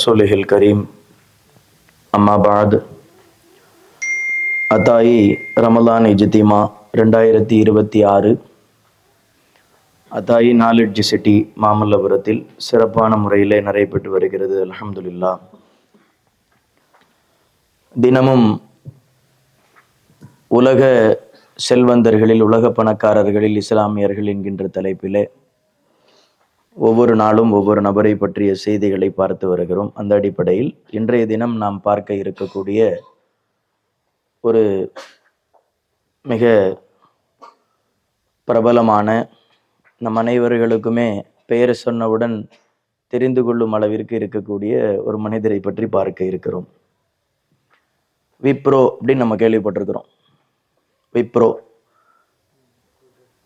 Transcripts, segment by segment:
رسوله الكريم أما بعد அத்தாயி Ramadan Ijtema 2026 அத்தாயி knowledge city மாமல்லபுரத்தில் சிறப்பான முறையில் நடைபெற்று வருகிறது. அல்ஹம்துலில்லாஹ். தினமும் உலக செல்வந்தர்களில், உலக பணக்காரர்களில் இஸ்லாமியர்கள் என்கின்ற தலைப்பிலே ஒவ்வொரு நாளும் ஒவ்வொரு நபரை பற்றிய செய்திகளை பார்த்து வருகிறோம். அந்த அடிப்படையில் இன்றைய தினம் நாம் பார்க்க இருக்கக்கூடிய ஒரு மிக பிரபலமான, நம் அனைவர்களுக்குமே பெயர் சொன்னவுடன் தெரிந்து கொள்ளும் அளவிற்கு இருக்கக்கூடிய ஒரு மனிதரை பற்றி பார்க்க இருக்கிறோம். விப்ரோ அப்படின்னு நம்ம கேள்விப்பட்டிருக்கிறோம்.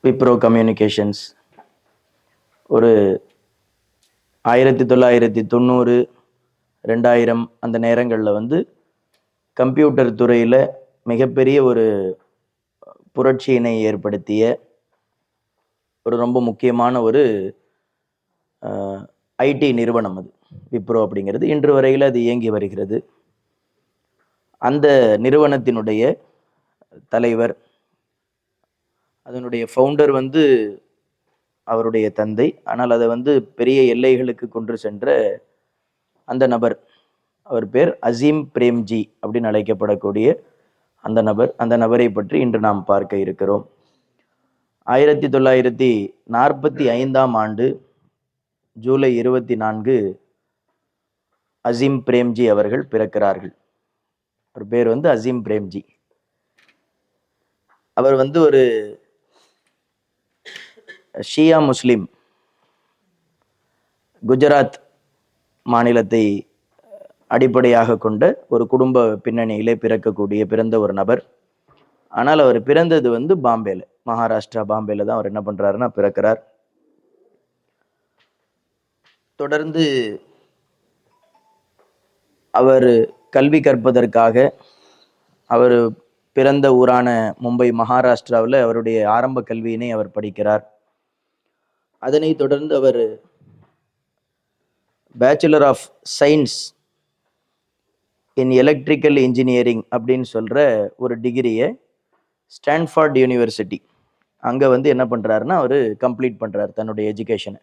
விப்ரோ கம்யூனிகேஷன்ஸ் ஒரு 1990, 2000 அந்த நேரங்களில் கம்ப்யூட்டர் துறையில் மிகப்பெரிய ஒரு புரட்சியினை ஏற்படுத்திய ஒரு ரொம்ப முக்கியமான ஒரு ஐடி நிறுவனம் அது விப்ரோ அப்படிங்கிறது. இன்று வரையில் அது இயங்கி வருகிறது. அந்த நிறுவனத்தினுடைய தலைவர், அதனுடைய ஃபவுண்டர் அவருடைய தந்தை. ஆனால் அதை பெரிய எல்லைகளுக்கு கொண்டு சென்ற அந்த நபர், அவர் பேர் அசீம் பிரேம்ஜி அப்படின்னு அழைக்கப்படக்கூடிய அந்த நபரை பற்றி இன்று நாம் பார்க்க இருக்கிறோம். 1945 ஆண்டு ஜூலை 24 அசீம் பிரேம்ஜி அவர்கள் பிறக்கிறார்கள். அவர் பேர் அசீம் பிரேம்ஜி. அவர் ஒரு ஷியா முஸ்லிம், குஜராத் மாநிலத்தை அடிப்படையாக கொண்ட ஒரு குடும்ப பின்னணியிலே பிறந்த ஒரு நபர். ஆனால் அவர் பிறந்தது பாம்பேல, மகாராஷ்டிரா பாம்பேல தான் அவர் என்ன பண்றாருன்னா பிறக்கிறார். தொடர்ந்து அவர் கல்வி கற்பதற்காக அவர் பிறந்த ஊரான மும்பை, மகாராஷ்டிராவில் அவருடைய ஆரம்ப கல்வியினை அவர் படிக்கிறார். அதனை தொடர்ந்து அவர் bachelor of science in electrical engineering அப்படின்னு சொல்கிற ஒரு டிகிரியை ஸ்டான்ஃபோர்ட் யூனிவர்சிட்டி அங்கே என்ன பண்ணுறாருன்னா அவர் கம்ப்ளீட் பண்ணுறார் தன்னுடைய எஜுகேஷனை.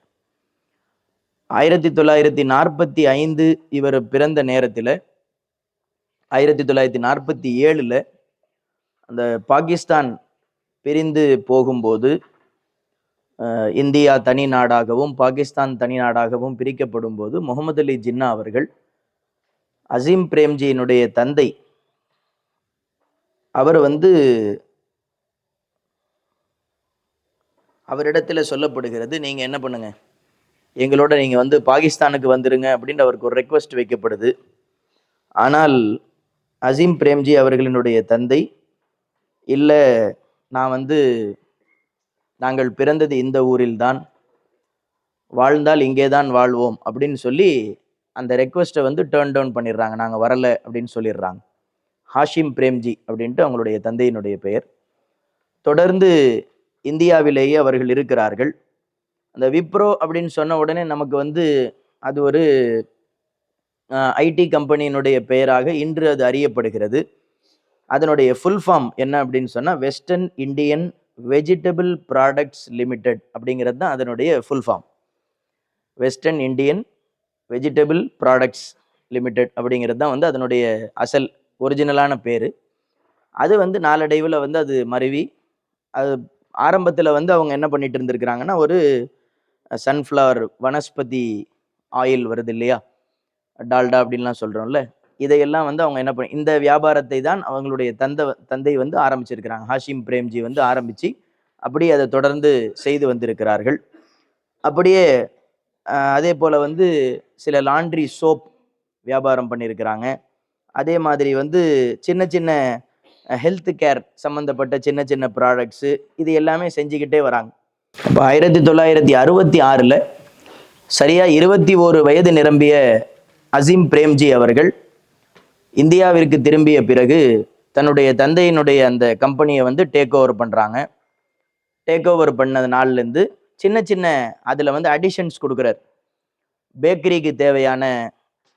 1945 இவர் பிறந்த நேரத்தில் 1947 அந்த பாகிஸ்தான் பிரிந்து போகும்போது, இந்தியா தனி நாடாகவும் பாகிஸ்தான் தனி நாடாகவும் பிரிக்கப்படும் போது முகமது அலி ஜின்னா அவர்கள், அசீம் பிரேம்ஜியினுடைய தந்தை, அவர் அவரிடத்துல சொல்லப்படுகிறது, நீங்க என்ன பண்ணுங்க, எங்களோட நீங்க பாகிஸ்தானுக்கு வந்துருங்க அப்படின்னு அவருக்கு ஒரு ரெக்வஸ்ட் வைக்கப்படுது. ஆனால் அசீம் பிரேம்ஜி அவர்களினுடைய தந்தை, இல்லை நான் நாங்கள் பிறந்தது இந்த ஊரில் தான், வாழ்ந்தால் இங்கே தான் வாழ்வோம் அப்படின்னு சொல்லி அந்த ரெக்வஸ்ட்டை டேர்ன் டவுன் பண்ணிடுறாங்க. நாங்கள் வரலை அப்படின்னு சொல்லிடுறாங்க. ஹாஷிம் பிரேம்ஜி அப்படின்ட்டு அவங்களுடைய தந்தையினுடைய பெயர். தொடர்ந்து இந்தியாவிலேயே அவர்கள் இருக்கிறார்கள். அந்த விப்ரோ அப்படின்னு சொன்ன உடனே நமக்கு அது ஒரு ஐடி கம்பெனியினுடைய பெயராக இன்று அது அறியப்படுகிறது. அதனுடைய ஃபுல் ஃபார்ம் என்ன அப்படின்னு சொன்னால் western Indian vegetable products limited அப்படிங்கிறது தான் அதனுடைய full form. Western Indian vegetable products limited அப்படிங்கிறது தான் அதனுடைய அசல் ஒரிஜினலான பேர். அது நாளடைவில் அது மருவி, அது ஆரம்பத்தில் அவங்க என்ன பண்ணிட்டு இருந்திருக்கிறாங்கன்னா, ஒரு சன்ஃப்ளவர் வனஸ்பதி ஆயில் வருது இல்லையா, டால்டா அப்படின்லாம் சொல்கிறோம்ல, இதையெல்லாம் அவங்க என்ன பண்ணி, இந்த வியாபாரத்தை தான் அவங்களுடைய தந்தை ஆரம்பிச்சிருக்கிறாங்க. ஹாஷிம் பிரேம்ஜி ஆரம்பித்து அப்படியே அதை தொடர்ந்து செய்து வந்திருக்கிறார்கள். அப்படியே அதே போல் சில லாண்ட்ரி சோப் வியாபாரம் பண்ணியிருக்கிறாங்க. அதே மாதிரி சின்ன சின்ன ஹெல்த் கேர் சம்மந்தப்பட்ட சின்ன சின்ன ப்ராடக்ட்ஸு, இது எல்லாமே செஞ்சுக்கிட்டே வராங்க. அப்போ 1966 சரியாக 21 வயது நிரம்பிய அசீம் பிரேம்ஜி அவர்கள் இந்தியாவிற்கு திரும்பிய பிறகு தன்னுடைய தந்தையினுடைய அந்த கம்பெனியை டேக் ஓவர் பண்ணுறாங்க. டேக் ஓவர் பண்ணது நாள்லேருந்து சின்ன சின்ன அதில் அடிஷன்ஸ் கொடுக்குறார். பேக்கரிக்கு தேவையான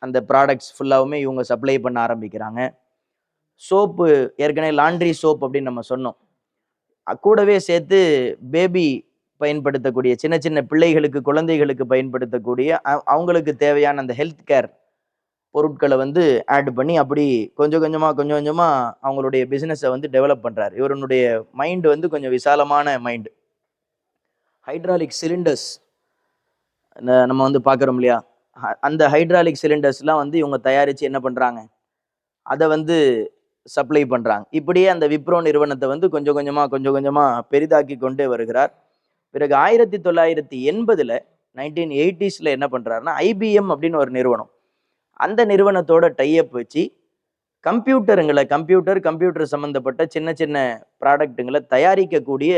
அந்த ப்ராடக்ட்ஸ் ஃபுல்லாவுமே இவங்க சப்ளை பண்ண ஆரம்பிக்கிறாங்க. சோப்பு, ஏற்கனவே லாண்ட்ரி சோப் அப்படின்னு நம்ம சொன்னோம். கூடவே சேர்த்து பேபி பயன்படுத்தக்கூடிய சின்ன சின்ன பிள்ளைகளுக்கு, குழந்தைகளுக்கு பயன்படுத்தக்கூடிய அவங்களுக்கு தேவையான அந்த ஹெல்த் கேர் பொருட்களை வந்து ஆட் பண்ணி அப்படி கொஞ்சம் கொஞ்சமா கொஞ்சம் கொஞ்சமா அவங்களுடைய பிசினஸை வந்து டெவலப் பண்றாரு. இவருடைய மைண்ட் வந்து கொஞ்சம் விசாலமான மைண்ட். ஹைட்ராலிக் சிலிண்டர்ஸ் நம்ம வந்து பார்க்குறோம் இல்லையா, அந்த ஹைட்ராலிக் சிலிண்டர்ஸ்லாம் வந்து இவங்க தயாரித்து என்ன பண்ணுறாங்க, அதை வந்து சப்ளை பண்ணுறாங்க. இப்படியே அந்த விப்ரோ நிறுவனத்தை வந்து கொஞ்சம் கொஞ்சமாக பெரிதாக்கி கொண்டே வருகிறார். பிறகு 1980 1980s என்ன பண்ணுறாருன்னா, ஐபிஎம் அப்படின்னு ஒரு நிறுவனம், அந்த நிறுவனத்தோட டைஅப் வச்சு கம்ப்யூட்டர் சம்பந்தப்பட்ட சின்ன சின்ன ப்ராடக்ட்டுங்களை தயாரிக்கக்கூடிய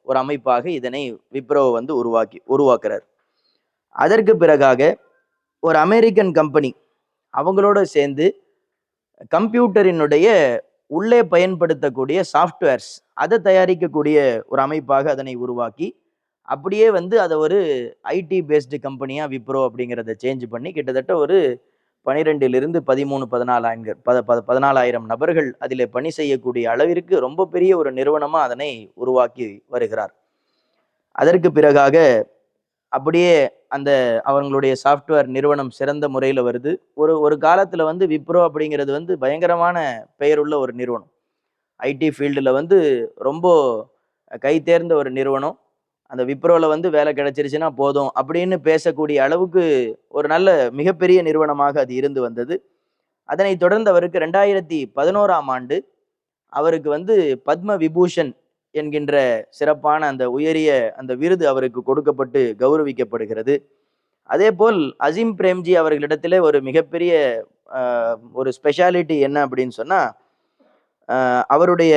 ஒரு அமைப்பாக இதனை விப்ரோ வந்து உருவாக்குறார். அதற்கு பிறகாக ஒரு அமெரிக்கன் கம்பெனி அவங்களோட சேர்ந்து கம்ப்யூட்டரினுடைய உள்ளே பயன்படுத்தக்கூடிய சாஃப்ட்வேர்ஸ் அதை தயாரிக்கக்கூடிய ஒரு அமைப்பாக அதனை உருவாக்கி அப்படியே வந்து அதை ஒரு ஐடி பேஸ்டு கம்பெனியா விப்ரோ அப்படிங்கிறத சேஞ்ச் பண்ணி கிட்டத்தட்ட ஒரு 12 14,000 நபர்கள் அதில் பணி செய்யக்கூடிய அளவிற்கு ரொம்ப பெரிய ஒரு நிறுவனமா அதனை உருவாக்கி வருகிறார். அதற்கு பிறகாக அப்படியே அந்த அவங்களுடைய சாஃப்ட்வேர் நிறுவனம் சிறந்த முறையில் வருது. ஒரு காலத்துல வந்து விப்ரோ அப்படிங்கிறது வந்து பயங்கரமான பெயருள்ள ஒரு நிறுவனம். ஐடி ஃபீல்டில் வந்து ரொம்ப கை தேர்ந்த ஒரு நிறுவனம். அந்த விப்ரோவில் வந்து வேலை கிடைச்சிருச்சுன்னா போதும் அப்படின்னு பேசக்கூடிய அளவுக்கு ஒரு நல்ல மிகப்பெரிய நிறுவனமாக அது இருந்து வந்தது. அதனைத் தொடர்ந்து அவருக்கு 2011 அவருக்கு வந்து பத்ம விபூஷன் என்கின்ற சிறப்பான அந்த உயரிய அந்த விருது அவருக்கு கொடுக்கப்பட்டு கௌரவிக்கப்படுகிறது. அதே போல் அசீம் பிரேம்ஜி அவர்களிடத்திலே ஒரு மிகப்பெரிய ஒரு ஸ்பெஷாலிட்டி என்ன அப்படின்னு சொன்னா, அவருடைய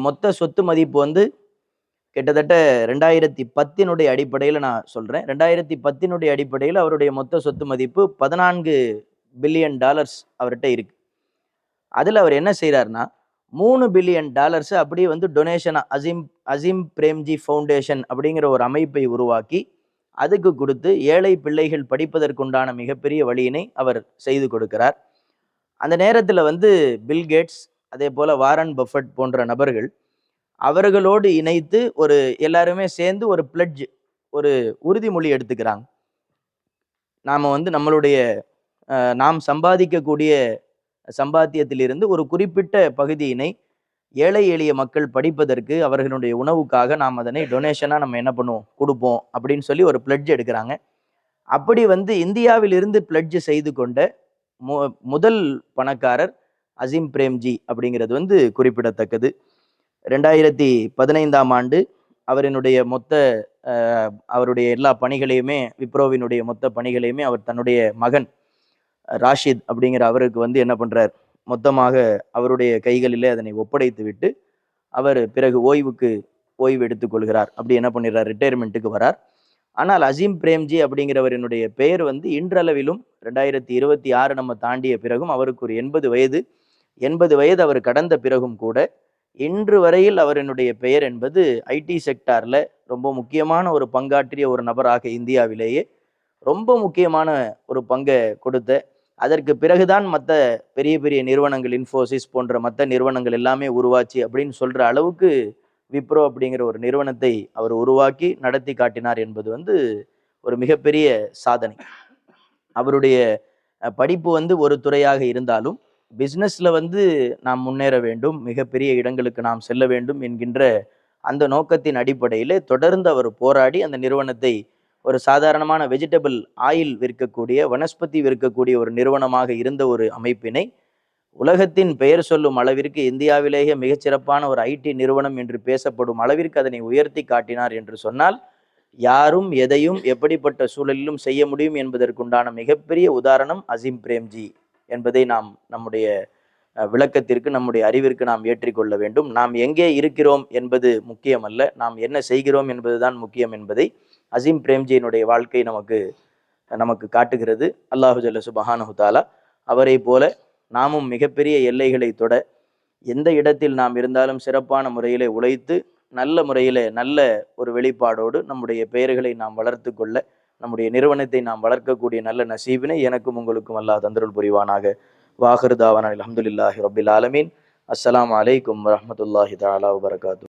மொத்த சொத்து மதிப்பு வந்து கிட்டத்தட்ட 2010 அடிப்படையில் நான் சொல்றேன். 2010 அடிப்படையில் அவருடைய மொத்த சொத்து மதிப்பு $14 பில்லியன் அவர்கிட்ட இருக்கு. அதுல அவர் என்ன செய்யறாருன்னா, $3 பில்லியன் அப்படியே வந்து டொனேஷனா அசீம் பிரேம்ஜி ஃபவுண்டேஷன் அப்படிங்கிற ஒரு அமைப்பை உருவாக்கி அதுக்கு கொடுத்து ஏழை பிள்ளைகள் படிப்பதற்குண்டான மிகப்பெரிய வழியினை அவர் செய்து கொடுக்கிறார். அந்த நேரத்துல வந்து பில் கேட்ஸ், அதே போல வாரன் பஃபட் போன்ற நபர்கள் அவர்களோடு இணைத்து எல்லாருமே சேர்ந்து ஒரு பிளட்ஜ், ஒரு உறுதிமொழி எடுத்துக்கிறாங்க. நாம வந்து நம்மளுடைய நாம் சம்பாதிக்கக்கூடிய சம்பாத்தியத்திலிருந்து ஒரு குறிப்பிட்ட பகுதியினை ஏழை எளிய மக்கள் படிப்பதற்கு அவர்களுடைய உணவுக்காக நாம் அதனை டொனேஷனா நம்ம என்ன பண்ணுவோம், கொடுப்போம் அப்படின்னு சொல்லி ஒரு பிளட்ஜ் எடுக்கிறாங்க. அப்படி வந்து இந்தியாவில் இருந்து பிளட்ஜ் செய்து கொண்ட முதல் பணக்காரர் அசீம் பிரேம்ஜி அப்படிங்கிறது வந்து குறிப்பிடத்தக்கது. 2015 அவருடைய அவருடைய எல்லா பணிகளையுமே, விப்ரோவினுடைய மொத்த பணிகளையுமே அவர் தன்னுடைய மகன் ராஷித் அப்படிங்கிற அவருக்கு வந்து என்ன பண்றார், மொத்தமாக அவருடைய கைகளிலே அதனை ஒப்படைத்து விட்டு அவர் பிறகு ஓய்வு எடுத்துக்கொள்கிறார். அப்படி என்ன பண்ணிடுறார், ரிட்டையர்மெண்ட்டுக்கு வரார். ஆனால் அசீம் பிரேம்ஜி அப்படிங்கிறவரினுடைய பெயர் வந்து இன்றளவிலும் 2026 நம்ம தாண்டிய பிறகும் அவருக்கு ஒரு 80 வயது அவர் கடந்த பிறகும் கூட இன்று வரையில் அவரினுடைய பெயர் என்பது ஐடி செக்டார்ல ரொம்ப முக்கியமான ஒரு பங்காற்றிய ஒரு நபராக, இந்தியாவிலேயே ரொம்ப முக்கியமான ஒரு பங்கை கொடுத்த, அதற்கு பிறகுதான் மற்ற பெரிய பெரிய நிறுவனங்கள், இன்ஃபோசிஸ் போன்ற மற்ற நிறுவனங்கள் எல்லாமே உருவாச்சு அப்படின்னு சொல்ற அளவுக்கு விப்ரோ அப்படிங்கிற ஒரு நிறுவனத்தை அவர் உருவாக்கி நடத்தி காட்டினார் என்பது வந்து ஒரு மிகப்பெரிய சாதனை. அவருடைய படிப்பு வந்து ஒரு துறையாக இருந்தாலும் பிஸ்னஸ்ல வந்து நாம் முன்னேற வேண்டும், மிகப்பெரிய இடங்களுக்கு நாம் செல்ல வேண்டும் என்கின்ற அந்த நோக்கத்தின் அடிப்படையில் தொடர்ந்து அவர் போராடி அந்த நிறுவனத்தை ஒரு சாதாரணமான வெஜிடபிள் ஆயில் விற்கக்கூடிய, வனஸ்பதி விற்கக்கூடிய ஒரு நிறுவனமாக இருந்த ஒரு அமைப்பினை உலகத்தின் பெயர் சொல்லும் அளவிற்கு, இந்தியாவிலேயே மிகச்சிறப்பான ஒரு ஐடி நிறுவனம் என்று பேசப்படும் அளவிற்கு அதனை உயர்த்தி காட்டினார் என்று சொன்னால், யாரும் எதையும் எப்படிப்பட்ட சூழலிலும் செய்ய முடியும் என்பதற்குண்டான மிகப்பெரிய உதாரணம் அசீம் பிரேம்ஜி என்பதை நாம் நம்முடைய விளக்கத்திற்கு, நம்முடைய அறிவிற்கு நாம் ஏற்றிக்கொள்ள வேண்டும். நாம் எங்கே இருக்கிறோம் என்பது முக்கியமல்ல, நாம் என்ன செய்கிறோம் என்பதுதான் முக்கியம் என்பதை அசீம் பிரேம்ஜியினுடைய வாழ்க்கை நமக்கு காட்டுகிறது. அல்லாஹு ஜல்ல சுப்ஹானஹு தஆலா அவரை போல நாமும் மிகப்பெரிய எல்லைகளை தொட, எந்த இடத்தில் நாம் இருந்தாலும் சிறப்பான முறையிலே உழைத்து நல்ல முறையிலே நல்ல ஒரு வெளிப்பாடோடு நம்முடைய பெயர்களை நாம் வளர்த்து கொள்ள நம்முடைய நிறுவனத்தை நாம் வளர்க்கக்கூடிய நல்ல நசீபினை எனக்கும் உங்களுக்கும் அல்லாஹ் தந்தருள் புரிவானாக. வாஹிரு தாவானா அல்ஹம்துலில்லாஹி ரப்பில் ஆலமீன். அஸ்ஸலாமு அலைக்கும் வரஹ்மத்துல்லாஹி தஆலா வபரகாத்துஹு.